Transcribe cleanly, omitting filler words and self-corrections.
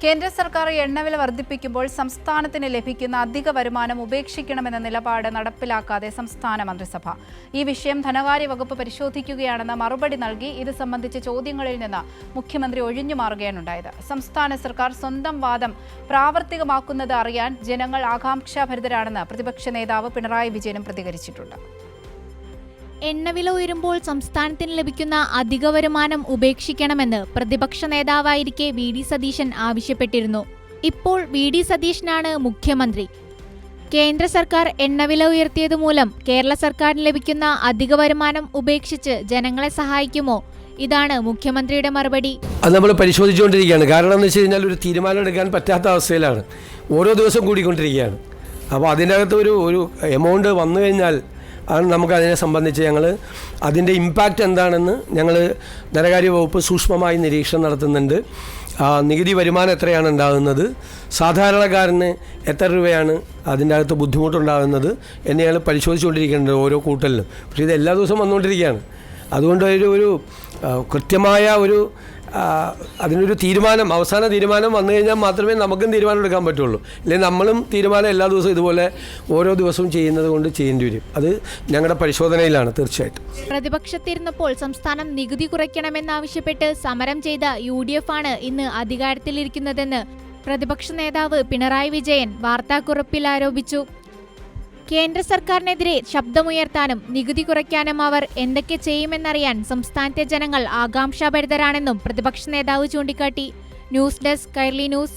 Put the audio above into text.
കേന്ദ്ര സർക്കാർ എണ്ണവില വർദ്ധിപ്പിക്കുമ്പോൾ സംസ്ഥാനത്തിന് ലഭിക്കുന്ന അധിക വരുമാനം ഉപേക്ഷിക്കണമെന്ന നിലപാട് നടപ്പിലാക്കാതെ സംസ്ഥാന മന്ത്രിസഭ. ഈ വിഷയം ധനകാര്യ വകുപ്പ് പരിശോധിക്കുകയാണെന്ന് മറുപടി നൽകി ഇത് സംബന്ധിച്ച ചോദ്യങ്ങളിൽ നിന്ന് മുഖ്യമന്ത്രി ഒഴിഞ്ഞുമാറുകയാണുണ്ടായത്. സംസ്ഥാന സർക്കാർ സ്വന്തം വാദം പ്രാവർത്തികമാക്കുന്നത് അറിയാൻ ജനങ്ങൾ ആകാംക്ഷാഭരിതരാണെന്ന് പ്രതിപക്ഷ നേതാവ് പിണറായി വിജയനും പ്രതികരിച്ചിട്ടുണ്ട്. എണ്ണവില ഉയരുമ്പോൾ സംസ്ഥാനത്തിന് ലഭിക്കുന്ന അധിക വരുമാനം ഉപേക്ഷിക്കണമെന്ന് പ്രതിപക്ഷ നേതാവായിരിക്കെ വി.ഡി. സതീശൻ ആവശ്യപ്പെട്ടിരുന്നു. ഇപ്പോൾ വി.ഡി. സതീശനാണ് മുഖ്യമന്ത്രി. കേന്ദ്ര സർക്കാർ എണ്ണവില ഉയർത്തിയതുമൂലം കേരള സർക്കാരിന് ലഭിക്കുന്ന അധിക വരുമാനം ഉപേക്ഷിച്ച് ജനങ്ങളെ സഹായിക്കുമോ? ഇതാണ് മുഖ്യമന്ത്രിയുടെ മറുപടി. അത് നമ്മൾ പരിശോധിച്ചുകൊണ്ടിരിക്കുകയാണ്. കാരണം എന്ന് വെച്ച് കഴിഞ്ഞാൽ ഒരു തീരുമാനം എടുക്കാൻ പറ്റാത്ത അവസ്ഥയിലാണ്. ഓരോ ദിവസം കൂടിക്കൊണ്ടിരിക്കുകയാണ്. അപ്പോൾ അതിനകത്ത് ഒരു എമൗണ്ട് വന്നു കഴിഞ്ഞാൽ നമുക്കതിനെ സംബന്ധിച്ച് അതിൻ്റെ ഇമ്പാക്റ്റ് എന്താണെന്ന് ഞങ്ങൾ ധനകാര്യ വകുപ്പ് സൂക്ഷ്മമായി നിരീക്ഷണം നടത്തുന്നുണ്ട്. നികുതി വരുമാനം എത്രയാണ് ഉണ്ടാകുന്നത്, സാധാരണക്കാരന് എത്ര രൂപയാണ് അതിൻ്റെ അകത്ത് ബുദ്ധിമുട്ടുണ്ടാകുന്നത് എന്ന് ഞങ്ങൾ പരിശോധിച്ചുകൊണ്ടിരിക്കുന്നുണ്ട് ഓരോ കൂട്ടലിലും. പക്ഷേ ഇത് എല്ലാ ദിവസവും വന്നുകൊണ്ടിരിക്കുകയാണ്. അതുകൊണ്ട് ഒരു കൃത്യമായ അതിനൊരു തീരുമാനം, അവസാന തീരുമാനം വന്നു കഴിഞ്ഞാൽ മാത്രമേ നമുക്കും തീരുമാനം എടുക്കാൻ പറ്റുള്ളൂ. അല്ലെങ്കിൽ നമ്മളും തീരുമാനം എല്ലാ ദിവസവും ഇതുപോലെ ഓരോ ദിവസവും ചെയ്യുന്നത് കൊണ്ട് ചെയ്യേണ്ടി വരും. അത് ഞങ്ങളുടെ പരിശോധനയിലാണ് തീർച്ചയായിട്ടും. പ്രതിപക്ഷത്തിരുന്നപ്പോൾ സംസ്ഥാനം നികുതി കുറയ്ക്കണമെന്നാവശ്യപ്പെട്ട് സമരം ചെയ്ത UDF ആണ് ഇന്ന് അധികാരത്തിലിരിക്കുന്നതെന്ന് പ്രതിപക്ഷ നേതാവ് പിണറായി വിജയൻ വാർത്താക്കുറിപ്പിൽ ആരോപിച്ചു. കേന്ദ്ര സർക്കാരിനെതിരെ ശബ്ദമുയർത്താനും നികുതി കുറയ്ക്കാനും അവർ എന്തൊക്കെ ചെയ്യുമെന്നറിയാൻ സംസ്ഥാനത്തെ ജനങ്ങൾ ആകാംക്ഷാഭരിതരാണെന്നും പ്രതിപക്ഷ നേതാവ് ചൂണ്ടിക്കാട്ടി. News desk Kairali news.